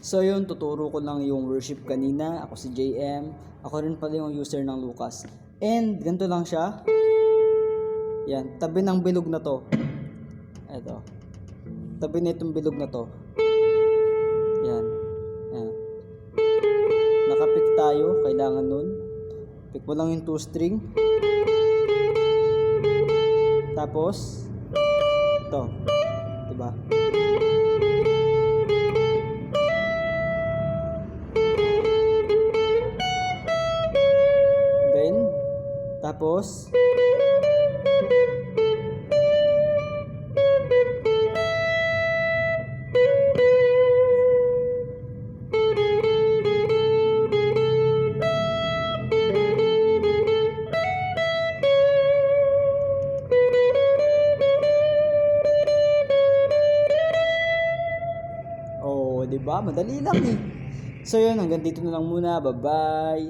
So yun, tuturo ko lang yung worship kanina. Ako si JM. Ako rin pala yung user ng Lucas. And ganito lang siya. Yan, tabi ng bilog na to. Ito. Tabi na itong bilog na to. Yan. Yan. Nakapik tayo, kailangan nun. Pick mo lang yung 2 string. Tapos ito. Diba? Then tapos oh, 'di ba? Madali lang eh. So yun, hanggang dito na lang muna. Bye-bye.